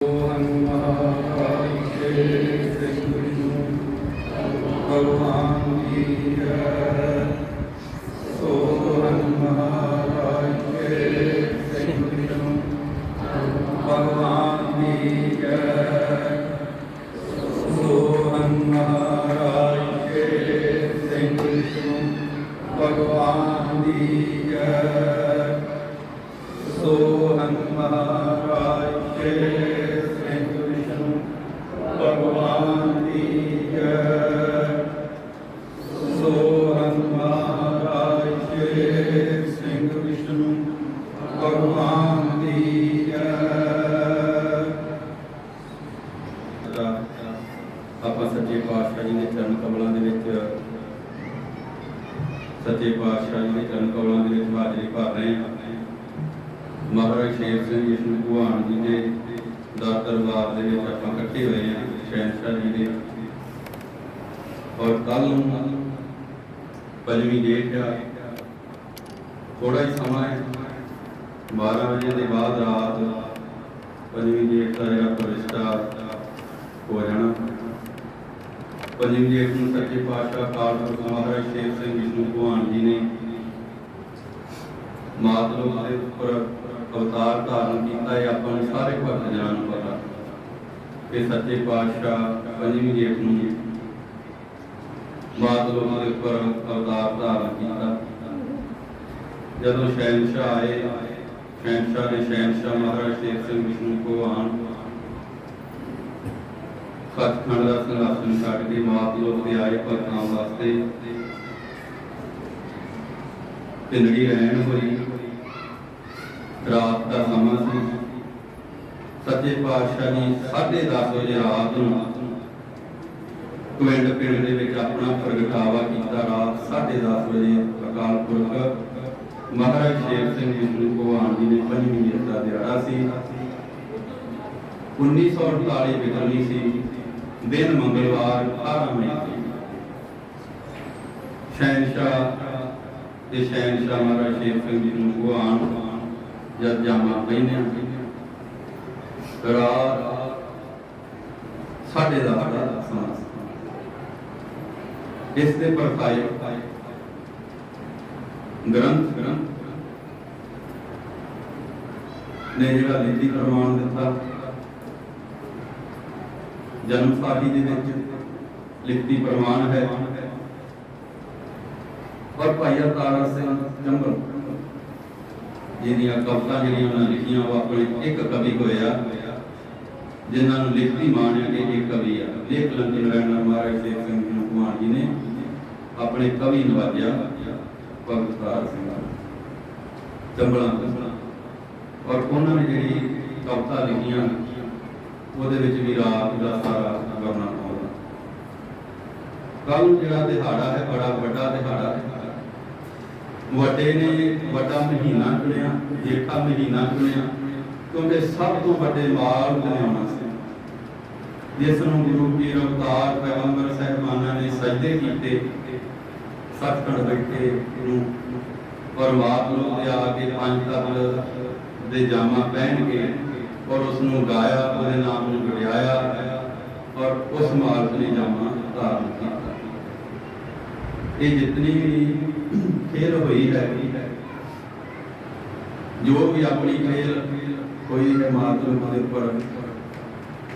सोहन महाराज के सिंह विष्णु भगवान की जय। सोहन महाराज के सिंह विष्णु भगवान की जय। सोहन महाराज के सिंह विष्णु भगवान की जय। सोहन महाराज के भगवान की जय। सोहन महाराज के सिंह विष्णु भगवान की जय। ਆਪਾਂ ਸੱਚੇ ਪਾਤਸ਼ਾਹ ਜੀ ਦੇ ਚਰਨ ਕਮਲਾਂ ਦੇ ਵਿੱਚ ਸੱਚੇ ਪਾਤਸ਼ਾਹ ਜੀ ਦੇ ਚਰਨ ਕਮਲਾਂ ਦੇ ਵਿੱਚ ਹਾਜ਼ਰੀ ਭਰ ਰਹੇ ਹਾਂ। ਮਹਾਰਾਜ ਸ਼ੇਰ ਸਿੰਘ ਵਿਸ਼ਨੂੰ ਭਗਵਾਨ ਜੀ ਦੇ ਦਰ ਦਰਬਾਰ ਦੇ ਵਿੱਚ ਆਪਾਂ ਇਕੱਠੇ ਹੋਏ ਹਾਂ ਸ਼ਹਿਨशाह ਜੀ ਦੇ। ਔਰ ਕੱਲ ਨੂੰ 5ਵੀਂ ਡੇਟ ਆ, ਥੋੜਾ ਹੀ ਸਮਾਂ ਹੈ, 12 ਵਜੇ ਦੇ ਬਾਅਦ ਰਾਤ 5ਵੀਂ ਡੇਟ ਦਾ ਜਿਹੜਾ ਪ੍ਰਤਿਸ਼ਠਾ ਹੋ ਜਾਣਾ। 5ਵੀਂ ਡੇਟ ਨੂੰ ਸੱਚੇ ਪਾਤਸ਼ਾਹ ਅਕਾਲ ਪੁਰਖ ਮਹਾਰਾਜ ਸ਼ੇਰ ਸਿੰਘ ਵਿਸ਼ਨੂੰ ਭਗਵਾਨ ਜੀ ਨੇ ਮਾਤਲੋਕ ਦੇ ਉੱਪਰ ਅਵਤਾਰ ਧਾਰਨ ਕੀਤਾ ਹੈ। ਆਪਾਂ ਨੂੰ ਸਾਰੇ ਭਗਤ ਜਨਾਂ ਨੂੰ ਪਤਾ ਕਿ ਸੱਚੇ ਪਾਤਸ਼ਾਹ 5ਵੀਂ ਡੇਟ ਨੂੰ ਮਾਤਲੋਕ ਦੇ ਉੱਪਰ ਅਵਤਾਰ ਧਾਰਨ ਕੀਤਾ। ਜਦੋਂ ਸ਼ਹਿਨशाह ਆਏ, ਸ਼ਹਿਨशाह ਨੇ ਸ਼ਹਿਨशाह ਮਹਾਰਾਜ ਸ਼ੇਰ ਸਿੰਘ ਵਿਸ਼ਨੂੰ ਭਗਵਾਨ ਸੱਚਖੰਡ ਦਾ ਸਿੰਘਾਸਨ ਛੱਡ ਕੇ ਮਾਤਲੋਕ ਤੇ ਆਏ ਭਗਤਾਂ ਵਾਸਤੇ। ਢਿੰਗੜੀ ਰਹਿਣ ਹੋਈ, ਰਾਤ ਦਾ ਸਮਾਂ ਸੀ। ਸੱਚੇ ਪਾਤਸ਼ਾਹ ਨੇ 10:30 ਵਜੇ ਰਾਤ ਨੂੰ ਪਿੰਡ ਦੇ ਵਿੱਚ ਆਪਣਾ ਪ੍ਰਗਟਾਵਾ ਕੀਤਾ। ਰਾਤ 10:30 ਵਜੇ ਅਕਾਲ ਪੁਰਖ ਮਹਾਰਾਜ ਸ਼ੇਰ ਸਿੰਘ ਵਿਸ਼ਨੂੰ ਭਗਵਾਨ ਜੀ ਨੇ 5ਵੀਂ ਡੇਟ ਦਾ ਦਿਹਾੜਾ ਸੀ। 1948 ਵਿਕਰਮੀ ਸੀ, ਦਿਨ ਮੰਗਲਵਾਰ 18 ਮਈ ਸੀ। ਸ਼ਹਿਨशाह ਤੇ ਸ਼ਹਿਨशाह ਮਹਾਰਾਜ ਸ਼ੇਰ ਸਿੰਘ ਵਿਸ਼ਨੂੰ ਭਗਵਾਨ जब जामा पहने रात 10:30 इसके परताए ग्रंथ ने जो लिखी प्रमाण दिता जन्म साखी दे विच लिखती प्रमाण है। और भाई अवतार सिंह जंगल जिहदियां कविता जिहड़ियां उन्होंने लिखियां वो अपने एक कवि होया जिन्होंने लिखती मानिया कि एक कवि आ। लेख लंकी नारायण महाराज शेर सिंह विष्णु भगवान जी ने अपने कवि नवाजा भगत अवतार सिंह चंबला। और उन्होंने जिहड़ी कविता लिखियां ਉਹਦੇ ਵਿੱਚ भी रात का सारा वर्णन आउंदा। कल जिहड़ा दिहाड़ा है बड़ा वड्डा दिहाड़ा है। ਵੱਡੇ ਨੇ ਵੱਡਾ ਮਹੀਨਾ ਚੁਣਿਆ, ਜੇਠਾ ਮਹੀਨਾ ਚੁਣਿਆ, ਕਿਉਂਕਿ ਸਭ ਤੋਂ ਵੱਡੇ ਮਾਲ ਬਣਾਉਣਾ ਸੀ, ਜਿਸ ਨੂੰ ਗੁਰੂ ਪੀਰ ਅਵਤਾਰ ਪੈਗੰਬਰ ਸਾਹਿਬਾਨਾਂ ਨੇ ਸਜਦੇ ਕੀਤੇ। ਸੱਚਖੰਡ ਬੈਠੇ ਨੂੰ ਪਰਮਾਤਮਾ ਦੇ ਆ ਕੇ ਪੰਜ ਤਖਤ ਦੇ ਜਾਮਾ ਪਹਿਨ ਕੇ ਔਰ ਉਸ ਨੂੰ ਗਾਇਆ, ਉਹਦੇ ਨਾਮ ਨੂੰ ਵਡਿਆਇਆ ਔਰ ਉਸ ਮਾਲਕ ਨੇ ਜਾਮਾ ਧਾਰਨ ਕੀਤਾ। ਇਹ ਜਿਤਨੀ ਵੀ खेल हुई है, जो भी अपनी खेल हुई है मातृ के ऊपर,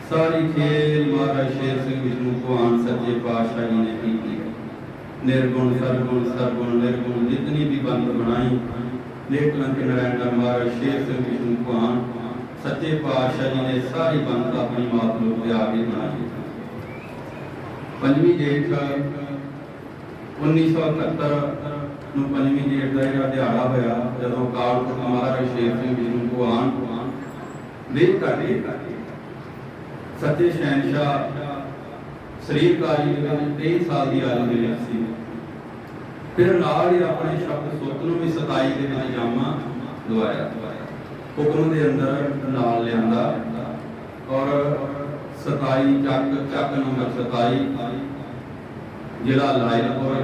सारी खेल महाराज शेर सिंह विष्णु भगवान सच्चे पातशाह जी ने की है। निर्गुण सरगुण सरगुण निर्गुण जितनी भी बंद बनाई लेख लंकी नारायण महाराज शेर सिंह विष्णु भगवान सच्चे पातशाह जी ने सारी बंद अपनी मातृ के आगे बनाई। 5ਵੀਂ डेट 1971 ਨੂੰ 5ਵੀਂ ਡੇਟ ਦਾ ਜਿਹੜਾ ਦਿਹਾੜਾ ਹੋਇਆ ਜਦੋਂ ਅਕਾਲ ਪੁਰਖ ਮਹਾਰਾਜ ਸ਼ੇਰ ਸਿੰਘ ਵਿਸ਼ਨੂੰ ਭਗਵਾਨ ਦੇਹ ਘਾਟੇ ਸੱਚੇ ਸ਼ਹਿਨशाह ਸਰੀਰਕਾਰੀ ਦੇ ਵਿੱਚ 23 ਸਾਲ ਦੀ ਆਯੂ ਦੇ ਵਿੱਚ ਸੀ। ਫਿਰ ਨਾਲ ਹੀ ਆਪਣੇ ਸ਼ਬਦ ਸੁੱਤ ਨੂੰ ਵੀ 27 ਦੇ ਵਿੱਚ ਜਾਮਾ ਦਵਾਇਆ, ਹੁਕਮ ਦੇ ਅੰਦਰ ਨਾਲ ਲਿਆਂਦਾ। ਔਰ 27 ਚੱਕ ਨੰਬਰ 27 ਜ਼ਿਲ੍ਹਾ ਲਾਇਲਪੁਰ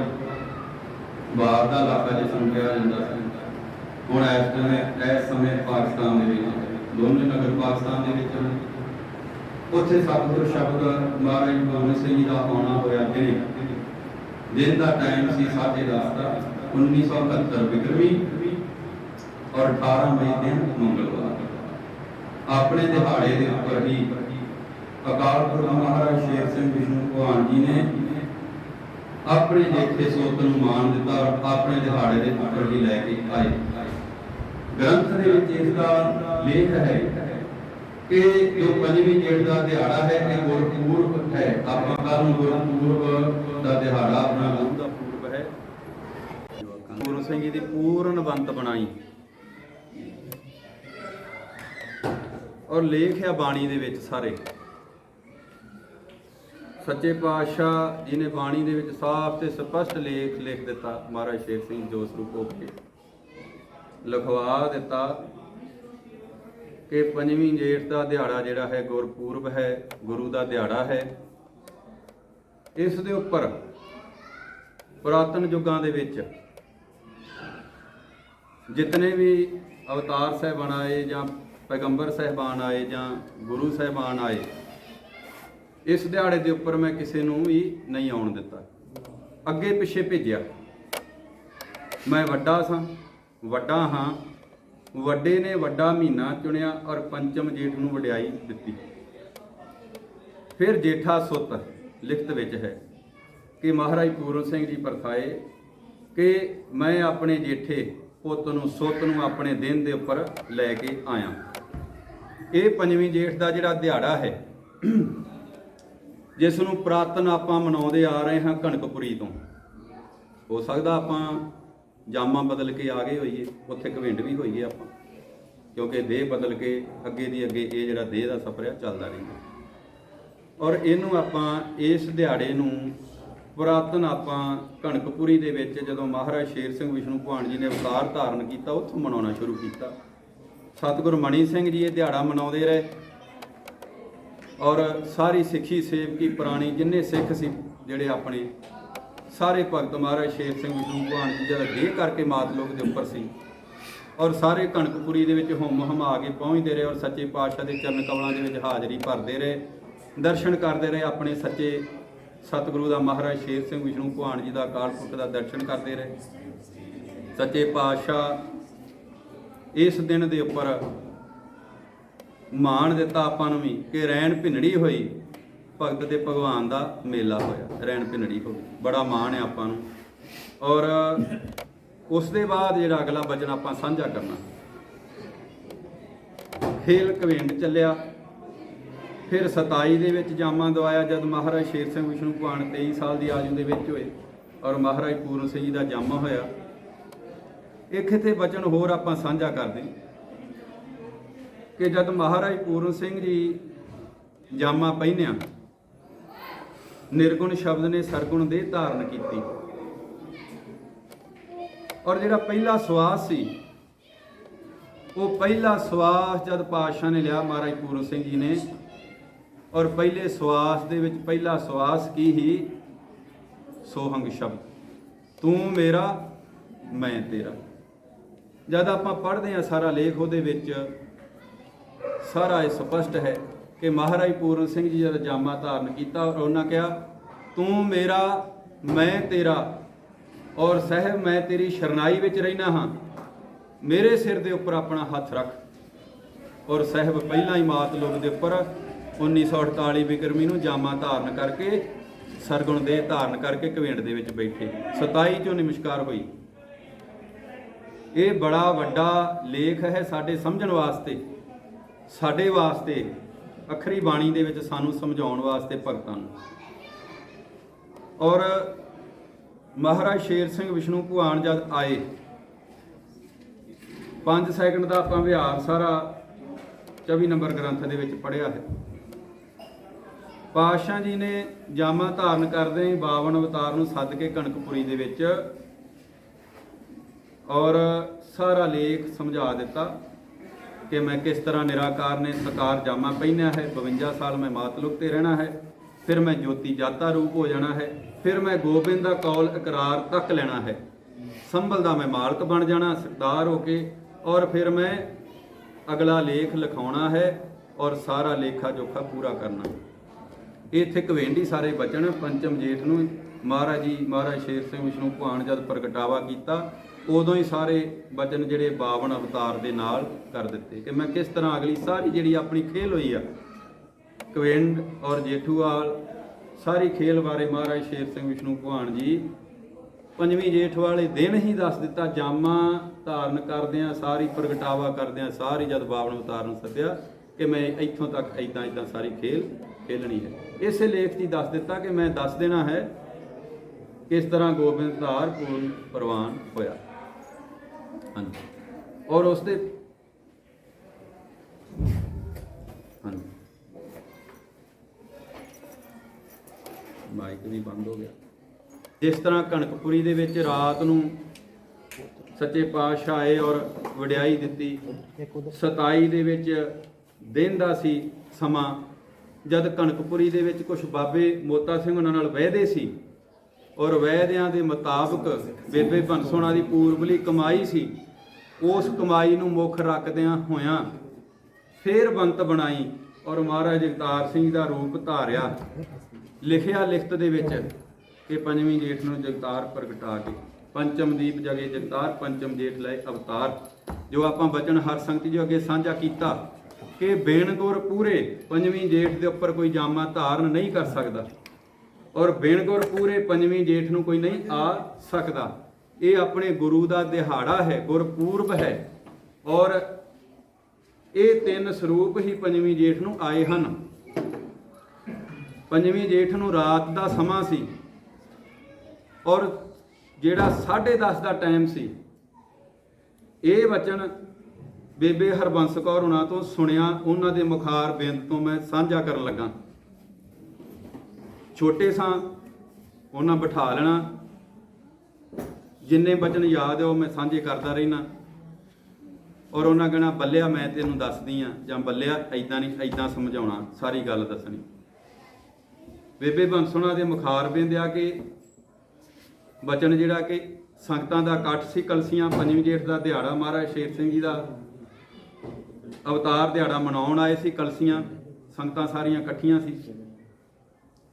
ਬਾਹਰ ਦਾ ਇਲਾਕਾ ਜਿਸਨੂੰ ਕਿਹਾ ਜਾਂਦਾ ਸੀ। ਹੁਣ ਇਸ ਸਮੇਂ ਪਾਕਿਸਤਾਨ ਦੇ ਵਿੱਚ ਦੋਨੇ ਨਗਰ ਪਾਕਿਸਤਾਨ ਦੇ ਵਿੱਚ ਉੱਥੇ ਸਤਿਗੁਰ ਸ਼ਬਦ ਮਹਾਰਾਜ ਗੋਬਿੰਦ ਸਿੰਘ ਜੀ ਦਾ ਆਉਣਾ ਹੋਇਆ ਦਿਨ ਦਾ ਟਾਈਮ ਸੀ 10:30 ਦਾ 1971 ਬਿਕਰਮੀ ਔਰ 18 ਮਈ ਦਿਨ ਮੰਗਲਵਾਰ। ਆਪਣੇ ਦਿਹਾੜੇ ਦੇ ਉੱਪਰ ਹੀ ਅਕਾਲ ਪੁਰਖ ਮਹਾਰਾਜ ਸ਼ੇਰ ਸਿੰਘ ਵਿਸ਼ਨੂੰ ਭਗਵਾਨ ਜੀ ਨੇ ਆਪਣੇ ਜੇਠੇ ਸੋਤ ਨੂੰ ਮਾਣ ਦਿੱਤਾ ਔਰ ਆਪਣੇ ਦਿਹਾੜੇ ਦੇ ਉੱਪਰ ਹੀ ਲੈ ਕੇ ਆਏ। ਗ੍ਰੰਥ ਦੇ ਵਿੱਚ ਇਸ ਦਾ ਲੇਖ ਹੈ ਕਿ ਜੋ ਪੰਜਵੀਂ ਜੇਠ ਦਾ ਦਿਹਾੜਾ ਹੈ ਇਹ ਗੁਰਪੁਰਬ ਹੈ। ਆਪਾਂ ਕੱਲ੍ਹ ਨੂੰ ਗੁਰਪੁਰਬ ਦਾ ਦਿਹਾੜਾ ਆਪਣਾ ਗੁਰੂ ਦਾ ਪੂਰਬ ਹੈ। ਗੁਰੂ ਸਿੰਘ ਜੀ ਦੀ ਪੂਰਨਵੰਤ ਬਣਾਈ ਔਰ ਲੇਖ ਆ ਬਾਣੀ ਦੇ ਵਿੱਚ ਸਾਰੇ। ਸੱਚੇ ਪਾਤਸ਼ਾਹ ਜੀ ਨੇ ਬਾਣੀ ਦੇ ਵਿੱਚ ਸਾਫ਼ ਤੇ ਸਪਸ਼ਟ ਲੇਖ ਲਿਖ ਦਿੱਤਾ। ਮਹਾਰਾਜ ਸ਼ੇਰ ਸਿੰਘ ਜੋ ਸਰੂਪ ਹੋ ਕੇ ਲਿਖਵਾ ਦਿੱਤਾ ਕਿ ਪੰਜਵੀਂ ਜੇਠ ਦਾ ਦਿਹਾੜਾ ਜਿਹੜਾ ਹੈ ਗੁਰਪੁਰਬ ਹੈ, ਗੁਰੂ ਦਾ ਦਿਹਾੜਾ ਹੈ। ਇਸ ਦੇ ਉੱਪਰ ਪੁਰਾਤਨ ਯੁੱਗਾਂ ਦੇ ਵਿੱਚ ਜਿਤਨੇ ਵੀ ਅਵਤਾਰ ਸਾਹਿਬਾਨ ਆਏ ਜਾਂ ਪੈਗੰਬਰ ਸਾਹਿਬਾਨ ਆਏ ਜਾਂ ਗੁਰੂ ਸਾਹਿਬਾਨ ਆਏ, ਇਸ ਦਿਹਾੜੇ ਦੇ ਉੱਪਰ ਮੈਂ ਕਿਸੇ ਨੂੰ ਵੀ ਨਹੀਂ ਆਉਣ ਦਿੱਤਾ, ਅੱਗੇ ਪਿੱਛੇ ਭੇਜਿਆ। ਮੈਂ ਵੱਡਾ ਸਾਂ, ਵੱਡਾ ਹਾਂ, ਵੱਡੇ ਨੇ ਵੱਡਾ ਮਹੀਨਾ ਚੁਣਿਆ ਔਰ ਪੰਚਮ ਜੇਠ ਨੂੰ ਵਡਿਆਈ ਦਿੱਤੀ। ਫਿਰ ਜੇਠਾ ਸੁੱਤ ਲਿਖਤ ਵਿੱਚ ਹੈ ਕਿ ਮਹਾਰਾਜ ਪੂਰਨ ਸਿੰਘ ਜੀ ਪਰਖਾਏ ਕਿ ਮੈਂ ਆਪਣੇ ਜੇਠੇ ਪੁੱਤ ਨੂੰ ਸੁੱਤ ਨੂੰ ਆਪਣੇ ਦਿਨ ਦੇ ਉੱਪਰ ਲੈ ਕੇ ਆਇਆ। ਇਹ ਪੰਜਵੀਂ ਜੇਠ ਦਾ ਜਿਹੜਾ ਦਿਹਾੜਾ ਹੈ ਜਿਸ ਨੂੰ ਪੁਰਾਤਨ ਆਪਾਂ ਮਨਾਉਂਦੇ ਆ ਰਹੇ ਹਾਂ ਕਣਕਪੁਰੀ ਤੋਂ। ਹੋ ਸਕਦਾ ਆਪਾਂ ਜਾਮਾਂ ਬਦਲ ਕੇ ਆ ਗਏ ਹੋਈਏ, ਉੱਥੇ ਘਵਿੰਡ ਵੀ ਹੋਈਏ ਆਪਾਂ, ਕਿਉਂਕਿ ਦੇਹ ਬਦਲ ਕੇ ਅੱਗੇ ਦੀ ਅੱਗੇ ਇਹ ਜਿਹੜਾ ਦੇਹ ਦਾ ਸਫ਼ਰ ਆ ਚੱਲਦਾ ਰਹਿੰਦਾ। ਔਰ ਇਹਨੂੰ ਆਪਾਂ ਇਸ ਦਿਹਾੜੇ ਨੂੰ ਪੁਰਾਤਨ ਆਪਾਂ ਕਣਕਪੁਰੀ ਦੇ ਵਿੱਚ ਜਦੋਂ ਮਹਾਰਾਜ ਸ਼ੇਰ ਸਿੰਘ ਵਿਸ਼ਨੂੰ ਭਗਵਾਨ ਜੀ ਨੇ ਅਵਤਾਰ ਧਾਰਨ ਕੀਤਾ ਉੱਥੋਂ ਮਨਾਉਣਾ ਸ਼ੁਰੂ ਕੀਤਾ। ਸਤਿਗੁਰ ਮਣੀ ਸਿੰਘ ਜੀ ਇਹ ਦਿਹਾੜਾ ਮਨਾਉਂਦੇ ਰਹੇ ਔਰ ਸਾਰੀ ਸਿੱਖੀ ਸੇਵਕੀ ਪੁਰਾਣੀ ਜਿੰਨੇ ਸਿੱਖ ਸੀ ਜਿਹੜੇ ਆਪਣੇ ਸਾਰੇ ਭਗਤ ਮਹਾਰਾਜ ਸ਼ੇਰ ਸਿੰਘ ਵਿਸ਼ਨੂੰ ਭਗਵਾਨ ਜੀ ਦਾ ਦੇਹ ਕਰਕੇ ਮਾਤ ਲੋਕ ਦੇ ਉੱਪਰ ਸੀ ਔਰ ਸਾਰੇ ਕਣਕਪੁਰੀ ਦੇ ਵਿੱਚ ਹੁੰਮ ਹਮਾ ਕੇ ਪਹੁੰਚਦੇ ਰਹੇ ਔਰ ਸੱਚੇ ਪਾਤਸ਼ਾਹ ਦੇ ਚਰਨ ਕਮਲਾਂ ਦੇ ਵਿੱਚ ਹਾਜ਼ਰੀ ਭਰਦੇ ਰਹੇ, ਦਰਸ਼ਨ ਕਰਦੇ ਰਹੇ। ਆਪਣੇ ਸੱਚੇ ਸਤਿਗੁਰੂ ਦਾ ਮਹਾਰਾਜ ਸ਼ੇਰ ਸਿੰਘ ਵਿਸ਼ਨੂੰ ਭਗਵਾਨ ਜੀ ਦਾ ਅਕਾਲ ਪੁਰਖ ਦਾ ਦਰਸ਼ਨ ਕਰਦੇ ਰਹੇ। ਸੱਚੇ ਪਾਤਸ਼ਾਹ ਇਸ ਦਿਨ ਦੇ ਉੱਪਰ ਮਾਣ ਦਿੱਤਾ ਆਪਾਂ ਨੂੰ ਵੀ ਕਿ ਰੈਣ ਭਿੰਨੜੀ ਹੋਈ, ਭਗਤ ਤੇ ਭਗਵਾਨ ਦਾ ਮੇਲਾ ਹੋਇਆ, ਰੈਣ ਭਿੰਨੜੀ ਹੋ ਗਈ। ਬੜਾ ਮਾਣ ਹੈ ਆਪਾਂ ਨੂੰ। ਔਰ ਉਸ ਦੇ ਬਾਅਦ ਜਿਹੜਾ ਅਗਲਾ ਵਚਨ ਆਪਾਂ ਸਾਂਝਾ ਕਰਨਾ, ਖੇਲ ਘਵਿੰਡ ਚੱਲਿਆ। ਫਿਰ 27 ਦੇ ਵਿੱਚ ਜਾਮਾਂ ਦਵਾਇਆ ਜਦ ਮਹਾਰਾਜ ਸ਼ੇਰ ਸਿੰਘ ਵਿਸ਼ਨੂੰ ਭਗਵਾਨ 23 ਸਾਲ ਦੀ ਆਯੂ ਦੇ ਵਿੱਚ ਹੋਏ ਔਰ ਮਹਾਰਾਜ ਪੂਰਨ ਸਿੰਘ ਜੀ ਦਾ ਜਾਮਾ ਹੋਇਆ। ਇੱਕ ਇੱਥੇ ਵਚਨ ਹੋਰ ਆਪਾਂ ਸਾਂਝਾ ਕਰਦੇ ਕਿ ਜਦ ਮਹਾਰਾਜ ਪੂਰਨ ਸਿੰਘ ਜੀ ਜਾਮਾ ਪਹਿਨਿਆ, ਨਿਰਗੁਣ ਸ਼ਬਦ ਨੇ ਸਰਗੁਣ ਦੇਹ ਧਾਰਨ ਕੀਤੀ ਔਰ ਜਿਹੜਾ ਪਹਿਲਾ ਸਵਾਸ ਸੀ ਉਹ ਪਹਿਲਾ ਸਵਾਸ ਜਦ ਪਾਤਸ਼ਾਹ ਨੇ ਲਿਆ ਮਹਾਰਾਜ ਪੂਰਨ ਸਿੰਘ ਜੀ ਨੇ, ਔਰ ਪਹਿਲੇ ਸਵਾਸ ਦੇ ਵਿੱਚ ਪਹਿਲਾ ਸਵਾਸ ਕੀ ਹੀ? ਸੋਹੰਗ ਸ਼ਬਦ, ਤੂੰ ਮੇਰਾ ਮੈਂ ਤੇਰਾ। ਜਦ ਆਪਾਂ ਪੜ੍ਹਦੇ ਹਾਂ ਸਾਰਾ ਲੇਖ, ਉਹਦੇ ਵਿੱਚ ਸਾਰਾ ਇਹ ਸਪਸ਼ਟ ਹੈ ਕਿ ਮਹਾਰਾਜ ਪੂਰਨ ਸਿੰਘ ਜੀ ਜਦ ਜਾਮਾ ਧਾਰਨ ਕੀਤਾ ਔਰ ਉਹਨਾਂ ਕਿਹਾ ਤੂੰ ਮੇਰਾ ਮੈਂ ਤੇਰਾ ਔਰ ਸਾਹਿਬ ਮੈਂ ਤੇਰੀ ਸ਼ਰਨਾਈ ਵਿੱਚ ਰਹਿਣਾ ਹਾਂ, ਮੇਰੇ ਸਿਰ ਦੇ ਉੱਪਰ ਆਪਣਾ ਹੱਥ ਰੱਖ। ਔਰ ਸਾਹਿਬ ਪਹਿਲਾਂ ਹੀ ਮਾਤ ਲੋਕ ਦੇ ਉੱਪਰ 1948 ਬਿਕਰਮੀ ਨੂੰ ਜਾਮਾ ਧਾਰਨ ਕਰਕੇ ਸਰਗੁਣ ਦੇਹ ਧਾਰਨ ਕਰਕੇ ਘਵਿੰਡ ਦੇ ਵਿੱਚ ਬੈਠੇ। 27 ਚੋਂ ਨਮਸਕਾਰ ਹੋਈ। ਇਹ ਬੜਾ ਵੱਡਾ ਲੇਖ ਹੈ ਸਾਡੇ ਸਮਝਣ ਵਾਸਤੇ, ਸਾਡੇ ਵਾਸਤੇ, ਅੱਖਰੀ ਬਾਣੀ ਦੇ ਵਿੱਚ ਸਾਨੂੰ ਸਮਝਾਉਣ ਵਾਸਤੇ ਭਗਤਾਂ ਨੂੰ। ਔਰ ਮਹਾਰਾਜ ਸ਼ੇਰ ਸਿੰਘ ਵਿਸ਼ਨੂੰ ਭਗਵਾਨ ਜਦ ਆਏ, 5 ਸੈਕਿੰਡ ਦਾ ਆਪਾਂ ਵਿਹਾਰ ਸਾਰਾ 24 ਨੰਬਰ ਗ੍ਰੰਥ ਦੇ ਵਿੱਚ ਪੜ੍ਹਿਆ ਹੈ। ਪਾਤਸ਼ਾਹ ਜੀ ਨੇ ਜਾਮਾ ਧਾਰਨ ਕਰਦੇ ਹੀ 52 ਅਵਤਾਰ ਨੂੰ ਸੱਦ ਕੇ ਕਣਕਪੁਰੀ ਦੇ ਵਿੱਚ ਔਰ ਸਾਰਾ ਲੇਖ ਸਮਝਾ ਦਿੱਤਾ ਕਿ ਮੈਂ ਕਿਸ ਤਰ੍ਹਾਂ ਨਿਰਾਕਾਰ ਨੇ ਸਕਾਰ ਜਾਮਾ ਪਹਿਨਿਆ ਹੈ, 52 ਸਾਲ ਮੈਂ ਮਾਤਲੁਕ ਤੇ ਰਹਿਣਾ ਹੈ, ਫਿਰ ਮੈਂ ਜੋਤੀ ਜਾਤਾ ਰੂਪ ਹੋ ਜਾਣਾ ਹੈ, ਫਿਰ ਮੈਂ ਗੋਬਿੰਦ ਦਾ ਕੌਲ ਇਕਰਾਰ ਤੱਕ ਲੈਣਾ ਹੈ, ਸੰਭਲ ਦਾ ਮੈਂ ਮਾਲਕ ਬਣ ਜਾਣਾ ਸਰਦਾਰ ਹੋ ਕੇ, ਔਰ ਫਿਰ ਮੈਂ ਅਗਲਾ ਲੇਖ ਲਿਖਾਉਣਾ ਹੈ और सारा लेखा जोखा पूरा करना। इत्थे घवेंडी सारे बचन पंचम जेठ नूं महाराज जी महाराज शेर सिंह विष्णु भगवान जद प्रगटावा किया उदों ही सारे बचन जिहड़े 52 अवतार दे नाल कर दिते कि मैं किस तरह अगली सारी जिहड़ी अपनी खेल हुई आ घवेंड और जेठूवाल सारी खेल बारे महाराज शेर सिंह विष्णु भगवान जी पंजवीं जेठ वाले दिन ही दस दिता। जामा धारण करदियां सारी प्रगटावा करदियां सारी जद 52 अवतार नूं सद्दिया कि मैं इत्थों तक इदां इदां सारी खेल खेलनी है। इस लेख च दस दिता कि मैं दस देना है किस तरह गोबिंद धार पूर्ण प्रवान होया। हाँ जी, और उसके हाँ जी माइक भी बंद हो गया। जिस तरह कणकपुरी दे विच रात नूं सच्चे पातशाह आए और वडियाई दिती, 27 दे विच दिन दा सी समा जद कणकपुरी दे विच कुछ बाबे मोता सिंह उन्हां नाल वहदे सी और वैदिਆਂ ਦੇ ਮੁਤਾਬਕ ਬੇਬੇ ਬੰਸੋਣਾ ਦੀ ਪੂਰਬਲੀ ਕਮਾਈ ਸੀ। ਉਸ ਕਮਾਈ ਨੂੰ ਮੁੱਖ ਰੱਖਦਿਆਂ ਹੋਇਆਂ ਫੇਰ ਬੰਤ ਬਣਾਈ ਔਰ ਮਹਾਰਾਜ ਜਗਤਾਰ ਸਿੰਘ ਦਾ ਰੂਪ ਧਾਰਿਆ। ਲਿਖਿਆ ਲਿਖਤ ਦੇ ਵਿੱਚ ਕਿ ਪੰਜਵੀਂ ਜੇਠ ਨੂੰ ਜਗਤਾਰ ਪ੍ਰਗਟਾ ਕੇ ਪੰਚਮ ਦੀਪ ਜਗੇ ਜਗਤਾਰ ਪੰਚਮ ਜੇਠ ਲਏ ਅਵਤਾਰ। ਜੋ ਆਪਾਂ ਬਚਨ ਹਰ ਸੰਗਤ ਜੀ ਅੱਗੇ ਸਾਂਝਾ ਕੀਤਾ ਕਿ ਬਿਨ ਗੁਰ ਪੂਰੇ ਪੰਜਵੀਂ ਜੇਠ ਦੇ ਉੱਪਰ ਕੋਈ ਜਾਮਾ ਧਾਰਨ ਨਹੀਂ ਕਰ ਸਕਦਾ और बिन गुर पूरे पंजवीं जेठ नूं कोई नहीं आ सकता। ये अपने गुरु का दिहाड़ा है, गुरपूर्व है और ये 3 स्वरूप ही पंजवीं जेठ नूं आए हैं। पंजवीं जेठ नूं रात का समा सी और जिहड़ा 10:30 का टाइम सी। ये वचन बेबे हरबंस कौर उन्हां तो सुनिया, उन्हां दे मुखार बिंद तो मैं साझा करन लगा। छोटे सां उन्हां बिठा लेना, जिन्ने बचन याद है वो मैं साझे करता रहना और उन्हां कहना बल्लिया मैं तेनों दसदी हाँ जां बल्लिया ऐदां नहीं ऐदां समझाउणा, सारी गल दसनी। बेबे बंसोणा दे मुखार बिंद आ के बचन जिहड़ा कि संगतां दा इकट्ठ सी, कलसियां पंजवीं जेठ का दिहाड़ा महाराज शेर सिंह जी का अवतार दिहाड़ा मनाउण आए सी। कलसियां संगतां सारियां इकट्ठियां सी।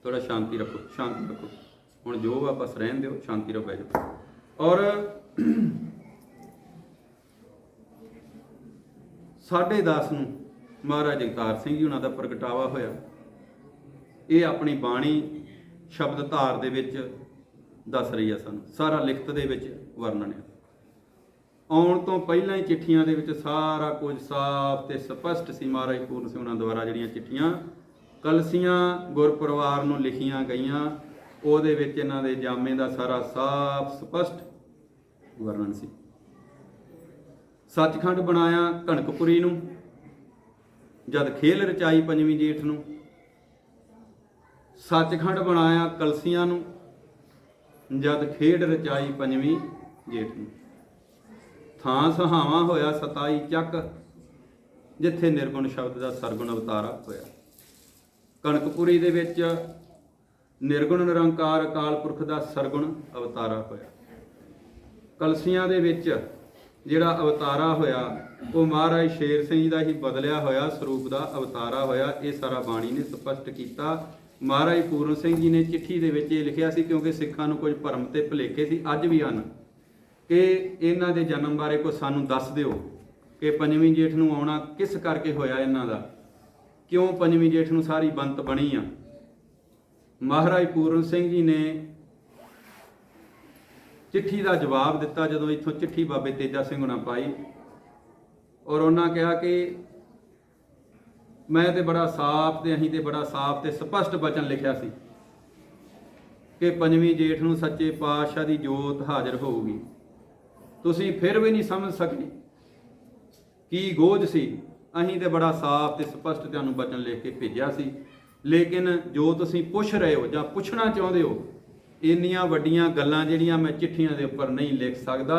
थोड़ा शांति रखो, शांति रखो, हुण जो वा बस रहन दिओ, शांति रखो बैठ जाओ। और 10:30 नूं महाराज जगतार सिंह जी उन्हां दा प्रगटावा होया। ये अपनी बाणी शब्द धार दे विच दस रही है सानूं, सारा लिखत दे विच वर्णन है। आउण तो पहिलां ही चिट्ठियां दे विच सारा कुछ साफ ते स्पष्ट सी। महाराज पूर्ण सिंह उन्हां द्वारा जिहड़ियां चिट्ठियां कलसियां गुरपरिवार नूं लिखियां गईयां, ਉਹਦੇ ਵਿੱਚ ਇਹਨਾਂ ਦੇ ਜਾਮੇ ਦਾ ਸਾਰਾ ਸਾਫ਼ ਸਪਸ਼ਟ ਵਰਣਨ ਸੀ। ਸੱਚਖੰਡ ਬਣਾਇਆ ਕਣਕਪੁਰੀ ਨੂੰ ਜਦ ਖੇਲ ਰਚਾਈ ਪੰਜਵੀਂ ਜੇਠ ਨੂੰ। ਸੱਚਖੰਡ ਬਣਾਇਆ ਕਲਸੀਆਂ ਨੂੰ ਜਦ ਖੇਡ ਰਚਾਈ ਪੰਜਵੀਂ ਜੇਠ ਨੂੰ। ਥਾਂ ਸਹਾਵਾ ਹੋਇਆ 27 ਚੱਕ ਜਿੱਥੇ ਨਿਰਗੁਣ ਸ਼ਬਦ ਦਾ ਸਰਗੁਣ ਅਵਤਾਰਾ ਹੋਇਆ। ਕਣਕਪੁਰੀ ਦੇ ਵਿੱਚ ਨਿਰਗੁਣ ਨਿਰੰਕਾਰ ਅਕਾਲ ਪੁਰਖ ਦਾ ਸਰਗੁਣ ਅਵਤਾਰਾ ਹੋਇਆ। ਕਲਸੀਆਂ ਦੇ ਵਿੱਚ ਜਿਹੜਾ ਅਵਤਾਰਾ ਹੋਇਆ ਉਹ ਮਹਾਰਾਜ ਸ਼ੇਰ ਸਿੰਘ ਜੀ ਦਾ ਹੀ ਬਦਲਿਆ ਹੋਇਆ ਸਰੂਪ ਦਾ ਅਵਤਾਰਾ ਹੋਇਆ। ਇਹ ਸਾਰਾ ਬਾਣੀ ਨੇ ਸਪਸ਼ਟ ਕੀਤਾ। ਮਹਾਰਾਜ ਪੂਰਨ ਸਿੰਘ ਜੀ ਨੇ ਚਿੱਠੀ ਦੇ ਵਿੱਚ ਇਹ ਲਿਖਿਆ ਸੀ, ਕਿਉਂਕਿ ਸਿੱਖਾਂ ਨੂੰ ਕੁਝ ਭਰਮ ਤੇ ਭੁਲੇਖੇ ਸੀ, ਅੱਜ ਵੀ ਹਨ, ਕਿ ਇਹਨਾਂ ਦੇ ਜਨਮ ਬਾਰੇ ਕੁਝ ਸਾਨੂੰ ਦੱਸ ਦਿਓ ਕਿ ਪੰਜਵੀਂ ਜੇਠ ਨੂੰ ਆਉਣਾ ਕਿਸ ਕਰਕੇ ਹੋਇਆ, ਇਹਨਾਂ ਦਾ ਕਿਉਂ ਪੰਜਵੀਂ ਜੇਠ ਨੂੰ ਸਾਰੀ ਬੰਤ ਬਣੀ ਆ। ਮਹਾਰਾਜ ਪੂਰਨ ਸਿੰਘ ਜੀ ਨੇ चिट्ठी का जवाब दिता जदों इत्थों चिट्ठी बाबे तेजा सिंह उन्हां पाई और उन्हां कहा कि मैं तो बड़ा साफ ते अहीं ते बड़ा साफ ते स्पष्ट वचन लिखिया सी कि पंजवीं जेठ नूं सच्चे पातशाह दी जोत हाज़र होगी। तुसीं फिर भी नहीं समझ सके की गोज सी। अहीं ते बड़ा साफ ते स्पष्ट तुहानूं वचन लिख के भेजिया सी, लेकिन जो तुसीं पुछ रहे हो जां पुछना चाहुंदे हो ਇੰਨੀਆਂ ਵੱਡੀਆਂ ਗੱਲਾਂ ਜਿਹੜੀਆਂ ਮੈਂ ਚਿੱਠੀਆਂ ਦੇ ਉੱਪਰ ਨਹੀਂ ਲਿਖ ਸਕਦਾ।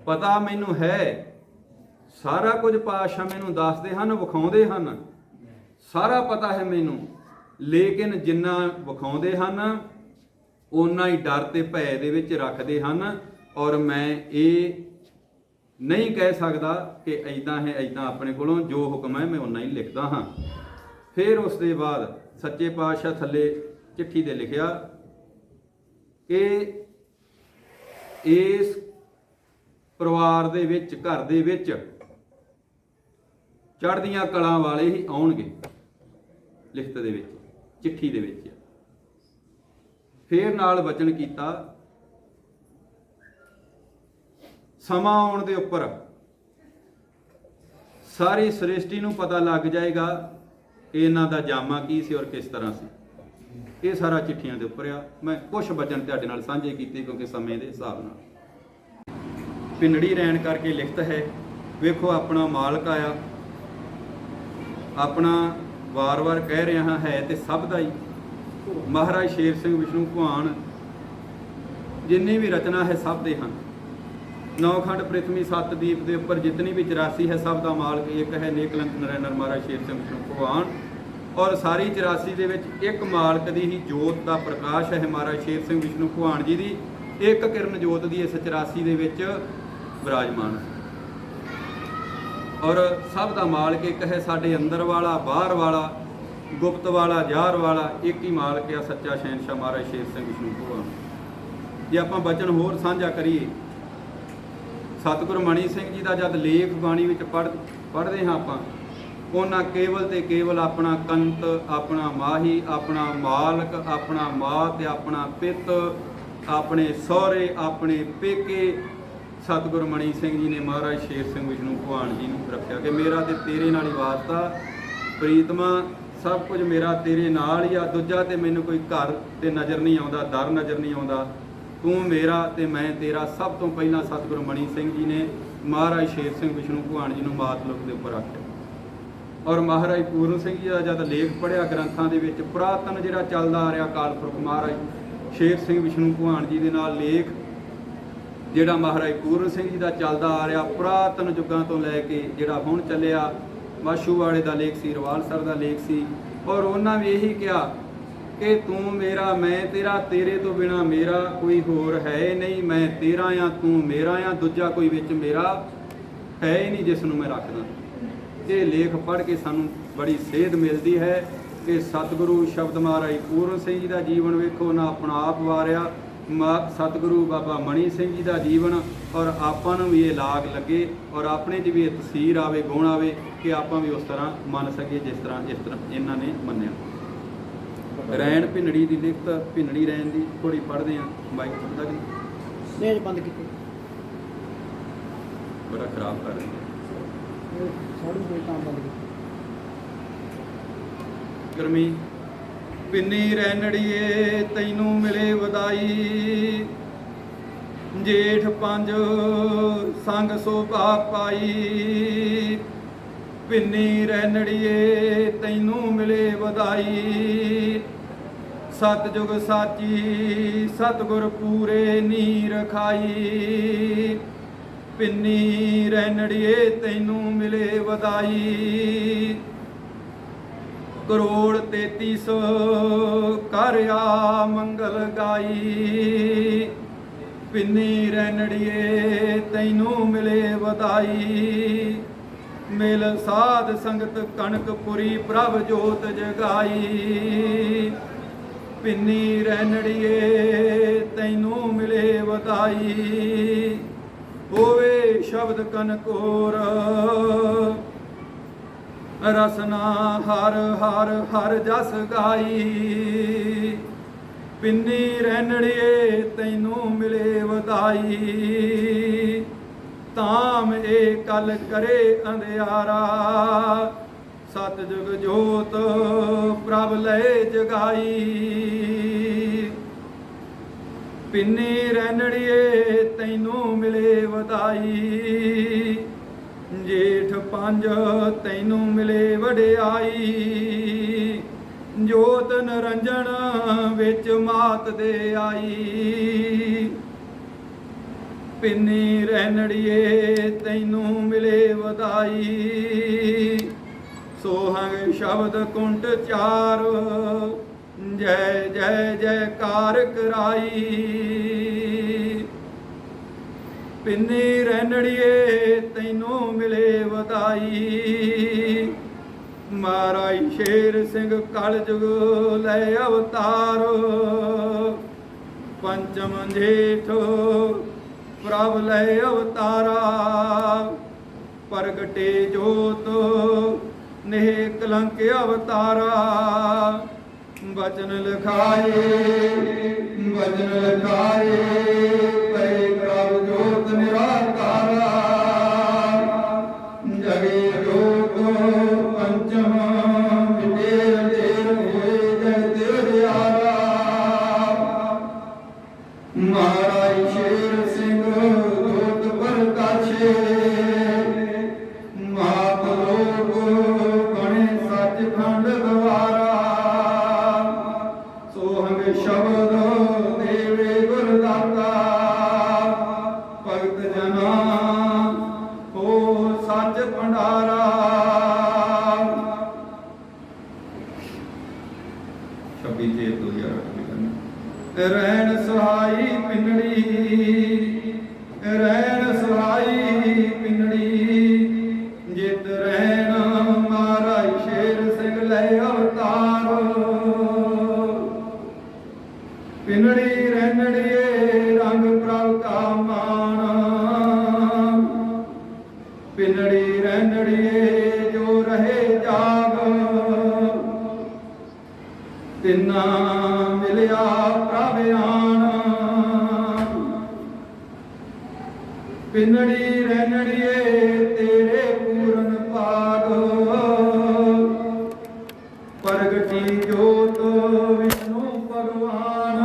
ਪਤਾ ਮੈਨੂੰ ਹੈ, ਸਾਰਾ ਕੁਝ ਪਾਤਸ਼ਾਹ ਮੈਨੂੰ ਦੱਸਦੇ ਹਨ, ਵਿਖਾਉਂਦੇ ਹਨ, ਸਾਰਾ ਪਤਾ ਹੈ ਮੈਨੂੰ, ਲੇਕਿਨ ਜਿੰਨਾ ਵਿਖਾਉਂਦੇ ਹਨ ਓਨਾ ਹੀ ਡਰ ਤੇ ਭੈ ਦੇ ਵਿੱਚ ਰੱਖਦੇ ਹਨ। ਔਰ ਮੈਂ ਇਹ नहीं कह सकता कि ऐदा है ऐदा अपने कोलों जो हुक्म है मैं उन्ना ही लिखता हाँ। फिर उसके बाद सच्चे पातशाह थले चिट्ठी दे लिखिया कि इस परिवार दे विच घर दे विच चढ़दियां कलां वाले ही आउणगे। लिखत दे विच चिट्ठी दे विच फिर नाल वचन कीता समा आउण दे उपर सारी सृष्टि नूं पता लग जाएगा कि इन्हां दा जामा की सी और किस तरह सी। ये सारा चिट्ठियां दे उपर आ। मैं कुछ वचन तुहाडे नाल साझे कीते क्योंकि समय दे हिसाब नाल पिंडड़ी रैण करके लिखत है। वेखो अपना मालक आया, अपना वार वार कह रहा है तो सब दा ही महाराज शेर सिंह विष्णु भगवान जिन्नी भी रचना है सब दे हैं। नौखंड पृथ्वी सतदीप के उपर जितनी भी 84 है सब का मालक एक है नेकलंक नरैनर महाराज शेर सिंह विष्णु भगवान। और सारी 84 के विच एक मालक की ही जोत का प्रकाश है महाराज शेर सिंह विष्णु भगवान जी की एक किरण जोत की इस 84 के विच विराजमान। और सब का मालक एक है साडे अंदर वाला बाहर वाला गुप्त वाला जार वाला एक ही मालक है सच्चा शहनशाह महाराज शेर सिंह विष्णु भगवान। जे आपां वचन होर साझा करिए सतगुरु मणि सिंह जी का जब लेख बाणी विच पढ़ते हैं आपां उन्हां केवल ते केवल अपना कंत अपना माही अपना मालक अपना मात अपना पित अपने सहुरे अपने पेके सतगुरु मणि सिंह जी ने महाराज शेर सिंह विष्णु भगवान जी नूं रखिया कि मेरा ते तेरे नाल ही वास्ता प्रीतमा सब कुछ मेरा तेरे नाल ही आ। दूजा ते मैनूं कोई घर ते नज़र नहीं आउंदा दर नज़र नहीं आउंदा तू मेरा ते मैं तेरा। सब तो पहला सतगुरु मणि सिंह जी ने महाराज शेर सिंह विष्णु भगवान जी नूं मातलुक दे उपर रखिया। और महाराज पूਰਨ सिंह जी का जब लेख पढ़िया ग्रंथां दे विच पुरातन जिहड़ा चलदा आ रहा अकाल पुरख महाराज शेर सिंह विष्णु भगवान जी दे नाल लेख जिहड़ा महाराज पूਰਨ सिंह जी का चलदा आ रहा पुरातन युगां तो लैके जिहड़ा हुण चलिया माछूवाड़े का लेख सी रवालसर का लेख सी। और उन्हां भी यही कहा कि तू मेरा मैं तेरा तेरे तो बिना मेरा कोई होर है नहीं। मैं तेरा आ तू मेरा आ दूजा कोई विच मेरा है ही नहीं जिसनों मैं रखदा। ये लेख पढ़ के सानू बड़ी सेध मिलती है कि सतगुरु शब्द महाराज पूਰਨ सिंह जी का जीवन वेखो ना अपना आप वारिया सतगुरु बाबा मणि सिंह जी का जीवन और आपां नूं भी ये लाग लगे और अपने च भी तसीर आवे गुण आवे कि आपां भी उस तरह मन सके जिस तरह इन्हां ने मन्निया। रैण भिंडड़ी की लिखत भिंडड़ी रैण की थोड़ी पढ़ते हैं माइक पढ़ता कि बंद की बड़ा खराब कर रहे हैं गर्मी पिन्नी रैनड़िए तैनू मिले वधाई जेठ पंज संग शोभा पाई। पिन्नी रैनड़िए तैनू मिले वधाई सतजुग साची सतगुर पूरे नी रखाई। पिन्नी रैनड़िए तैनू मिले वधाई करोड़ 33 कर आ मंगल गाई। पिन्नी रैनड़िए तैनू मिले वधाई मिल साध संगत कनकपुरी प्रभ जोत जगाई। पिन्नी रैनड़िए तैनू मिले वधाई होवे शब्द कनकोर रसना हर हर हर जस गाई। पिन्नी रैनड़िए तैनू मिले वधाई ताम ए कल करे अंधियारा सतजुग जोत प्रभ लय जगाई। पिन्नी रैनड़िए तैनू मिले वधाई जेठ पंज तैनू मिले वडियाई। जोत निरंजन विच मात दे आई। पिन्नी रैनड़िए तैनू मिले वधाई सोहंग शब्द कुंट चार जय जय जयकार कराई। ਪਿੰਨੀ ਰਹਿਣੜੀਏ ਤੈਨੂੰ ਮਿਲੇ ਵਧਾਈ। ਮਹਾਰਾਜ ਸ਼ੇਰ ਸਿੰਘ ਕਲਯੁਗ ਲੈ ਅਵਤਾਰ। ਪੰਚਮ ਜੇਠ ਪ੍ਰਭ ਲੈ ਅਵਤਾਰਾ। ਪ੍ਰਗਟੇ ਜੋਤ ਨੇਹ ਕਲੰਕ ਅਵਤਾਰਾ। ਬਚਨ ਲਿਖਾਏ ਬਚਨ ਲਿਖਾਏ ਪਏ ਪ੍ਰਭ ਜੋਤ ਨਿਰਾਕਾਰਾ। ਜਗੇ ਜੋਤ ਪੰਚਮ ਵਿਦੇਰ ਦੇਰ ਹੋਏ ਜਗਤ ਉਜਿਆਰਾ। ਮਹਾਰਾਜ ਸ਼ੇਰ ਸਿੰਘ ਜੋਤ ਪ੍ਰਕਾਸ਼ੇ। ਮਾਤ ਲੋਕ ਬਣੇ ਸੱਚਖੰਡ ਦੁਆਰਾ। ਸੋਹੰਗ ਸ਼ਬਦ ਦੇਵੇ ਗੁਰਦਾਤਾ। ਭਗਤ ਜਨਾ ਹੋ ਸੱਚ ਭੰਡਾਰਾ। 26/6/2008 ਰਹਿਣ ਸੁਹਾਈ ਪਿੰਡੜੀ ਰਹਿਣ ਸੁਹਾਈ ਪਿੰਡੜੀ। ਜਿਤ ਰਹਿਣ ਮਹਾਰਾਜ ਸ਼ੇਰ ਸਿੰਘ ਲੈ ਅਵਤਾਰ। ਪਿੰਡੜੀ ਰਹਿਣੜੀਏ ਰੰਗ ਪ੍ਰਭ ਕਾ ਮਾਣ। ਪਿੰਡੜੀ ਰਹਿਣੜੀਏ ਜੋ ਰਹੇ ਜਾਗ। ਤਿੰਨਾ ਮਿਲਿਆ ਪ੍ਰਭ ਆਣ। ਪਿੰਡੜੀ ਰਹਿਣੜੀਏ ਤੇਰੇ ਪੂਰਨ ਭਾਗ। ਪ੍ਰਗਟੀ ਜੋਤ ਵਿਸ਼ਨੂੰ ਭਗਵਾਨ।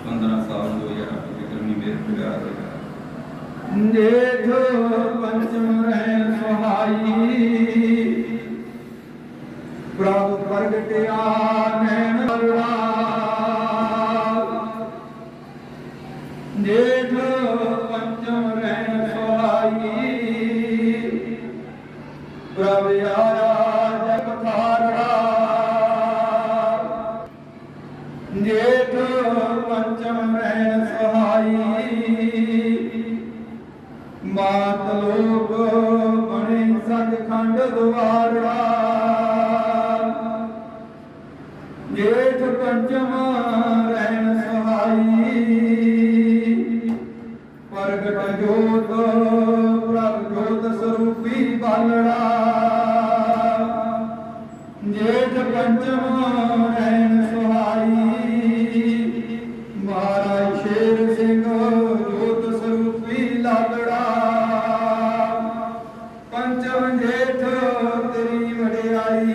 15 ਸਾਲ 2008 ਦੀ ਗਰਮੀ ਮੇਰ ਪਿਆਰ ਹੋਇਆ। ਜੇਠ ਪੰਚਮ ਰਹਿਣ ਸੁਹਾਈ। ਪ੍ਰਭ ਪ੍ਰਗਟਿਆ ਨੈਣ ਕਰੁਣਾ। ਜੇਠ ਪੰਚਮ ਰਹਿਣ ਸੁਹਾਈ। ਪ੍ਰਭ ਆਇਆ ਜਗ ਪਥਾਰੜਾ। ਜੇਠ ਪੰਚਮ ਰਹਿਣ ਸੁਹਾਈ। ਮਾਤ ਲੋਕ ਬਣੇ ਸੱਚਖੰਡ ਦੁਆਰਾ। ਜੇਠ ਪੰਚਮ ਰਹਿਣ ਸੁਹਾਈ। ਪ੍ਰਗਟ ਜੋਤ ਪ੍ਰਭ ਜੋਤ ਸਰੂਪੀ ਬਾਲੜਾ। ਜੇਠ ਪੰਚਮ ਰਹਿਣ ਸੁਹਾਈ। ਮਹਾਰਾਜ ਸ਼ੇਰ ਸਿੰਘ ਜੋਤ ਸਰੂਪੀ ਲਾਲੜਾ। ਪੰਚਮ ਜੇਠ ਤੇਰੀ ਵਡਿਆਈ।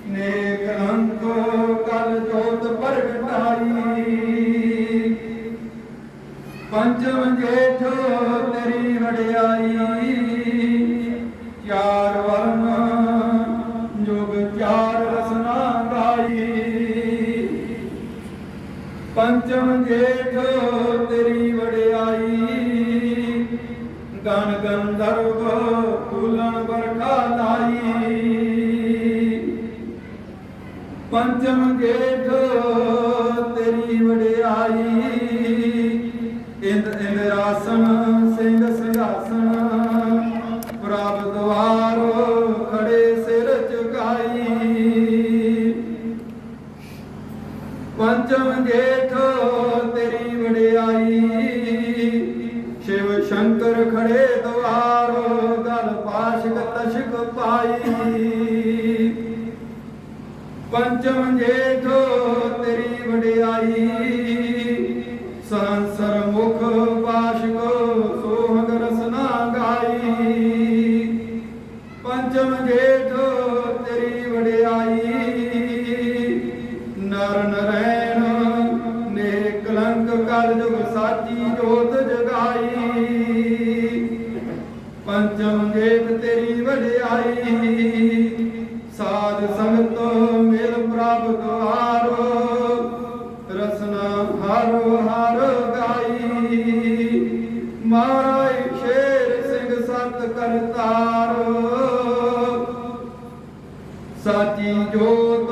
ਨੇਕ ਕਲੰਕ ਕਲ ਜੋਤ ਪ੍ਰਗਟਾਈ। ਪੰਚਮ ਜੇਠ ਤੇਰੀ ਵਡਿਆਈ। ਚਾਰ ਵਰਨ ਜੁਗ ਚਾਰ ਰਸਨਾ ਗਾਈ। ਪੰਚਮ ਜੇਠ ਤੇਰੀ ਵਡਿਆਈ। ਗਣ ਗੰਧਰਵ ਫੂਲਣ ਵਰਖਾ ਲਾਈ। ਪੰਚਮ ਜੇਠ ਤੇਰੀ ਵਡਿਆਈ। ਇੰਦ ਇੰਦਰਾਸਨ ਸਿੰਘ ਸਿੰਘਾਸਨ। ਪ੍ਰਭ ਦੁਆਰ ਖੜੇ ਸਿਰ ਝੁਕਾਈ। ਪੰਚਮ ਜੇਠ ਤੇਰੀ ਵਡਿਆਈ। ਸ਼ਿਵ ਸ਼ੰਕਰ ਖੜੇ ਦੁਆਰ ਗਲ ਪਾਸ਼ਕ ਤਸ਼ਕ ਪਾਈ। ਪੰਚਮ ਜੇਠ ਤੇਰੀ ਵਡਿਆਈ। ਸੰਸਰ ਮੁਖ ਪਾਸ਼ਕ ਸੋਹਗ ਰਸਨਾ ਗਾਈ। ਪੰਚਮ ਜੇਠ ਤੇਰੀ ਵਡਿਆਈ। ਨਰ ਨਰੈਣ ਨੇ ਕਲੰਕ ਕਲਯੁਗ ਸਾਚੀ ਜੋਤ ਜਗਾਈ। ਪੰਚਮ ਜੇਠ ਤੇਰੀ ਵਡਿਆਈ। ਸਾਧ ਸੰਗਤ ਮਿਲ ਪ੍ਰਭ ਦੁਆਰ। ਰਸਨਾ ਹਰ ਹਰ ਗਾਈ। ਮਹਾਰਾਜ ਸ਼ੇਰ ਸਿੰਘ ਸਤ ਕਰਤਾਰ। ਸਾਚੀ ਜੋਤ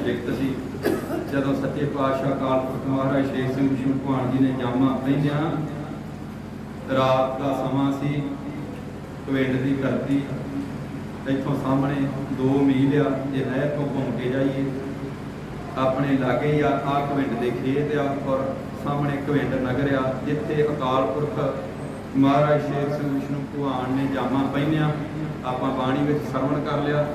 ਲਿਖਤ ਸੀ। ਜਦੋਂ ਸੱਚੇ ਪਾਤਸ਼ਾਹ ਅਕਾਲ ਪੁਰਖ ਮਹਾਰਾਜ ਸ਼ੇਖ ਸਿੰਘ ਵਿਸ਼ਨੂੰ ਭਗਵਾਨ ਜੀ ਨੇ ਜਾਮਾ ਪਹਿਨਿਆ, ਰਾਤ ਦਾ ਸਮਾਂ ਸੀ, ਪਿੰਡ ਦੀ ਧਰਤੀ, ਇੱਥੋਂ ਸਾਹਮਣੇ 2 ਮੀਲ ਆ, ਜੇ ਨਹਿਰ ਤੋਂ ਘੁੰਮ ਕੇ ਜਾਈਏ ਆਪਣੇ ਲਾਗੇ ਹੀ ਆ ਕਵਿੰਡ ਦੇ ਖੇਤ ਆ, ਔਰ ਸਾਹਮਣੇ ਕਵਿੰਡ ਨਗਰ ਆ, ਜਿੱਥੇ ਅਕਾਲ ਪੁਰਖ ਮਹਾਰਾਜ ਸ਼ੇਖ ਸਿੰਘ ਵਿਸ਼ਨੂੰ ਭਗਵਾਨ ਨੇ ਜਾਮਾ ਪਹਿਨਿਆ। ਆਪਾਂ ਬਾਣੀ ਵਿੱਚ ਸਰਵਣ ਕਰ ਲਿਆ।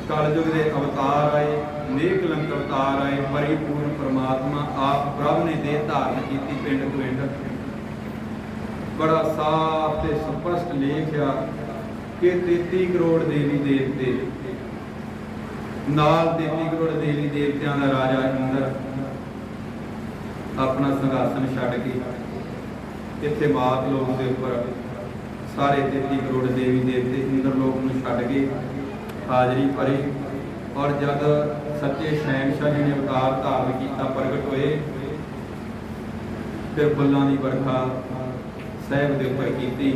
ਕਲਯੁਗ ਦੇ ਅਵਤਾਰ ਆਏ, ਨੇਕ ਲੰਕ ਅਵਤਾਰ ਆਏ, ਪਰਿਪੂਰਨ ਪਰਮਾਤਮਾ ਆਪ ਪ੍ਰਭ ਨੇ ਦੇਹ ਧਾਰਨ ਕੀਤੀ ਪਿੰਡ ਕਵਿੰਡ। ਬੜਾ ਸਾਫ਼ ਤੇ ਸਪਸ਼ਟ ਲੇਖ ਆ ਕਿ 33 ਕਰੋੜ ਦੇਵੀ ਦੇਵਤੇ ਨਾਲ 33 ਕਰੋੜ ਦੇਵੀ ਦੇਵਤਿਆਂ ਦਾ ਰਾਜਾ ਇੰਦਰ ਆਪਣਾ ਸਿੰਘਾਸਨ ਛੱਡ ਕੇ ਇੱਥੇ ਮਾਤ ਲੋਕ ਦੇ ਉੱਪਰ ਸਾਰੇ 33 ਕਰੋੜ ਦੇਵੀ ਦੇਵਤੇ ਇੰਦਰ ਲੋਕ ਨੂੰ ਛੱਡ ਕੇ ਹਾਜ਼ਰੀ ਭਰੀ। ਔਰ ਜਦ ਸੱਚੇ ਸ਼ਹਿਨशाह ਜੀ ਨੇ ਅਵਤਾਰ ਧਾਰਨ ਕੀਤਾ, ਪ੍ਰਗਟ ਹੋਏ, ਫਿਰ ਫੁੱਲਾਂ ਦੀ ਵਰਖਾ ਸਾਹਿਬ ਦੇ ਉੱਪਰ ਕੀਤੀ,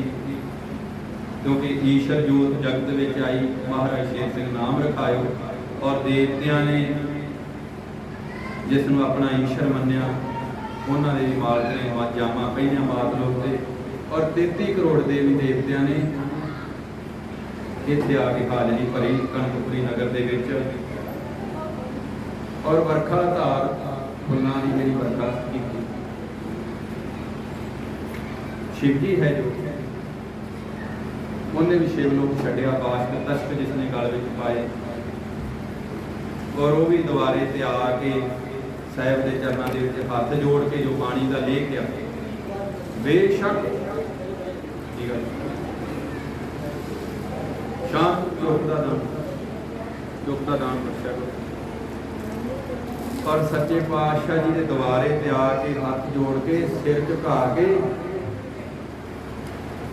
ਕਿਉਂਕਿ ਈਸ਼ਰ ਜੋਤ ਜਗਤ ਵਿੱਚ ਆਈ। ਮਹਾਰਾਜ ਸ਼ੇਰ ਸਿੰਘ ਨਾਮ ਰਖਾਇਓ, ਔਰ ਦੇਵਤਿਆਂ ਨੇ ਜਿਸ ਨੂੰ ਆਪਣਾ ਈਸ਼ਰ ਮੰਨਿਆ, ਉਹਨਾਂ ਦੇ ਵੀ ਮਾਲਕ ਨੇ ਜਾਮਾ ਪਹਿਨਿਆ ਮਾਤ ਲੋਕ ਤੇ। ਔਰ 33 ਕਰੋੜ ਦੇਵੀ ਦੇਵਤਿਆਂ ਨੇ ਇੱਥੇ ਆ ਕੇ ਹਾਜ਼ਰੀ ਭਰੀ ਕਨਕਪੁਰੀ ਨਗਰ ਦੇ ਵਿੱਚ। ਔਰ ਵਰਖਾ ਧਾਰ ਫੁੱਲਾਂ ਦੀ ਜਿਹੜੀ ਵਰਖਾ ਕੀਤੀ। शिव जी है जो उन्हें भी शिव लोग छड़िया, बाश के तश्क जिसने गल में पाए, और वो भी दुबारे ते आके साहब के चरणों के हाथ जोड़ के जो पानी का ले गया, बेशक शांत चुप का दान बख्शा। और सच्चे पातशाह जी के दुबारे ते आके हाथ जोड़ के सिर झुका के,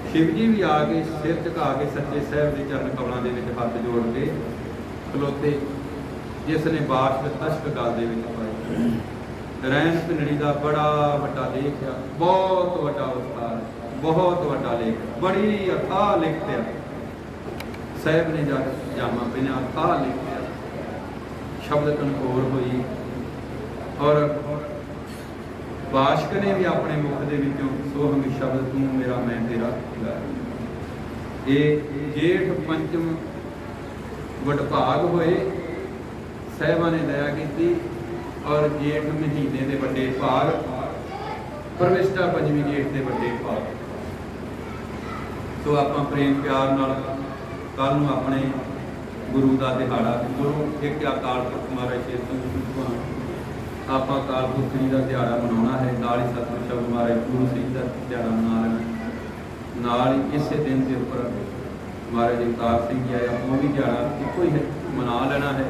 शिव जी भी आके सिर झुका के सच्चे साहब के चरण कमलों के हाथ जोड़ के खलोते, जिसने बाश के तश्क गल के पाई। रैन पिंडड़ी का बड़ा वड्डा लेख है, बहुत वड्डा विस्तार, बहुत वड्डा लेख, बड़ी अथाह लिखत है। साहब ने जामा पहना, अथाह लिखत है, शब्द कनकोर हुई। और बाशक ने भी अपने मुख के विचों सो हमें शब्द तू मेरा मैं तेरा ये जेठ पंचम वडभाग होए, साहिबा ने दया की। और जेठ महीने के वड्डे भाग, परविष्ठा पंजवी जेठ के वड्डे भाग। तो आप प्रेम प्यार नाल कल नूं अपने गुरु का दिहाड़ा, गुरु एक अकाल पुरख महाराज शेर सिंह भगवान, आप अकाल पुरख जी का दिहाड़ा मनाना है। नाल ही सतगुर शब्द महाराज गुरु सिंह का दिहाड़ा मना लेना। नाल ही इस दिन के उपर महाराज अवतार सिंह जी आया, वो भी दिहाड़ा एको ही है, मना लेना है।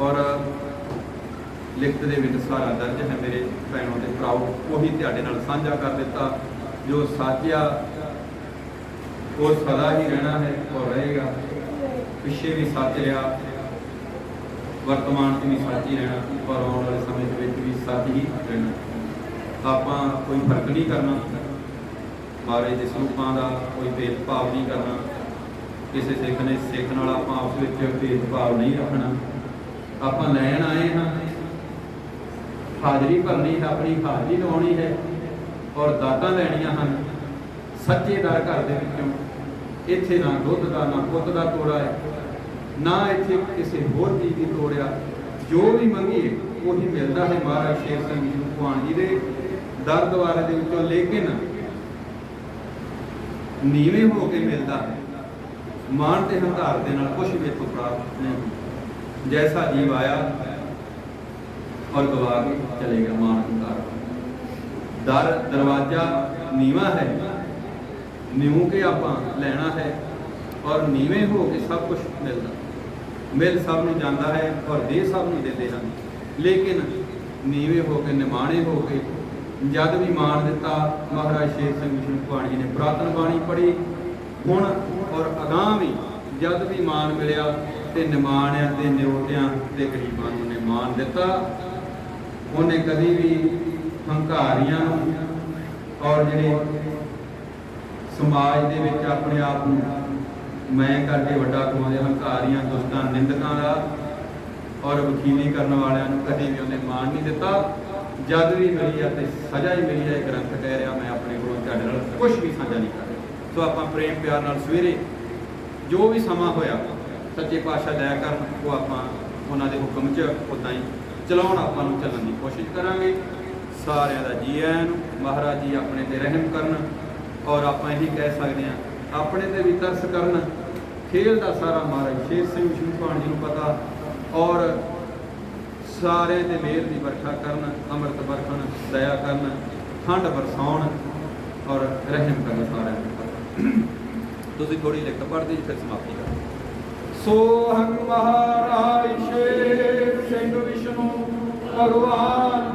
और लिखत दे विच सारा दर्ज है मेरे भैनों ते भराओ, वही तुहाडे नाल साझा कर दिता। जो साझा वो सदा ही रहना है और रहेगा। पिछे भी सच रहा, वर्तमान में भी सच ही रहना, और आने वाले समय के भी सच ही रहना। आपां कोई फर्क नहीं करना, महाराज के स्वरूपों का कोई भेदभाव नहीं करना। किसी सिख ने सिख नाल आपां आपस विच भेदभाव नहीं रखना। आपां लैण आए हाँ, हाजरी भरनी है, अपनी हाजरी लवानी है और दातां लैणियां हन सच्चे दर घर दे विचों। इत्थे ना दुध का ना पुत का तोड़ा है, ना इत्थे किसी होर चीज़ की तोड़िया। जो भी मंगीए वही मिलता है महाराज शेर सिंह भगवान जी के दर द्वारे दे विचों, लेकिन नीवे होके मिलता है। मान ते हंकार दे नाल कुछ भी इत्थों प्राप्त नहीं। जैसा जीव आया और गवा के चलेगा, मान हंकार। दर दरवाजा नीवा है, नीव के आपां लैना है, और नीवे हो के सब कुछ मिलता, मिल सब नूं जांदा है और दे सब नूं देते हैं। लेकिन नीवे हो के निमाणे हो के जद भी मान दिता महाराज शेर सिंह विष्णु भगवान जी ने पुरातन बाणी पढ़ी हुण और अगां भी जद भी मान मिलिया ते निमाणिया ते न्योतियां ते गरीबां नूं ने मान दिता। उन्हें कभी भी हंकारियां और जिहड़े समाज दे विच अपने आप नूं मैं करके वड्डा कमाउंदे हंकारियां दुष्टां निंदकां दा ਔਰ ਵਕੀਲੀ ਕਰਨ ਵਾਲਿਆਂ ਨੂੰ ਕਦੇ ਵੀ ਉਹਨੇ ਮਾਣ ਨਹੀਂ ਦਿੱਤਾ। ਜਦ ਵੀ ਮਿਲੀ ਹੈ ਤੇ ਸਜ਼ਾ ਹੀ ਮਿਲੀ ਹੈ। ਗ੍ਰੰਥ ਕਹਿ ਰਿਹਾ ਮੈਂ ਆਪਣੇ ਕੋਲੋਂ ਤੁਹਾਡੇ ਨਾਲ ਕੁਝ ਵੀ ਸਾਂਝਾ ਨਹੀਂ ਕਰ ਰਿਹਾ। ਸੋ ਆਪਾਂ ਪ੍ਰੇਮ ਪਿਆਰ ਨਾਲ ਸਵੇਰੇ ਜੋ ਵੀ ਸਮਾਂ ਹੋਇਆ ਸੱਚੇ ਪਾਤਸ਼ਾਹ ਦਇਆ ਕਰਨ, ਉਹ ਆਪਾਂ ਉਹਨਾਂ ਦੇ ਹੁਕਮ 'ਚ ਉੱਦਾਂ ਹੀ ਚਲਾਉਣ, ਆਪਾਂ ਨੂੰ ਚੱਲਣ ਦੀ ਕੋਸ਼ਿਸ਼ ਕਰਾਂਗੇ। ਸਾਰਿਆਂ ਦਾ ਜੀ ਆਇਆਂ ਨੂੰ। ਮਹਾਰਾਜ ਜੀ ਆਪਣੇ ਤੇ ਰਹਿਮ ਕਰਨ, ਔਰ ਆਪਾਂ ਇਹੀ ਕਹਿ ਸਕਦੇ ਹਾਂ ਆਪਣੇ ਤੇ ਵੀ ਤਰਸ ਕਰਨ। ਖੇਲ ਦਾ ਸਾਰਾ ਮਹਾਰਾਜ ਸ਼ੇਰ ਸਿੰਘ ਸ਼ੂਪਾਣ ਜੀ ਨੂੰ ਪਤਾ, ਔਰ ਸਾਰਿਆਂ ਤੇ ਮਿਹਰ ਦੀ ਵਰਖਾ ਕਰਨ, ਅੰਮ੍ਰਿਤ ਵਰਖਣ, ਦਇਆ ਕਰਨ, ਠੰਡ ਬਰਸਾਉਣ ਔਰ ਰਹਿਮ ਕਰਨ ਸਾਰਿਆਂ ਨੂੰ। ਤੁਸੀਂ ਥੋੜੀ ਲਿਖਤ ਪੜ੍ਹਦੇ ਜੀ, ਫਿਰ ਸਮਾਪਤੀ ਕਰ। ਸੋਹੰ ਮਹਾਰਾਜ ਸ਼ੇਰ ਸਿੰਘ ਵਿਸ਼ਨੂੰ ਭਗਵਾਨ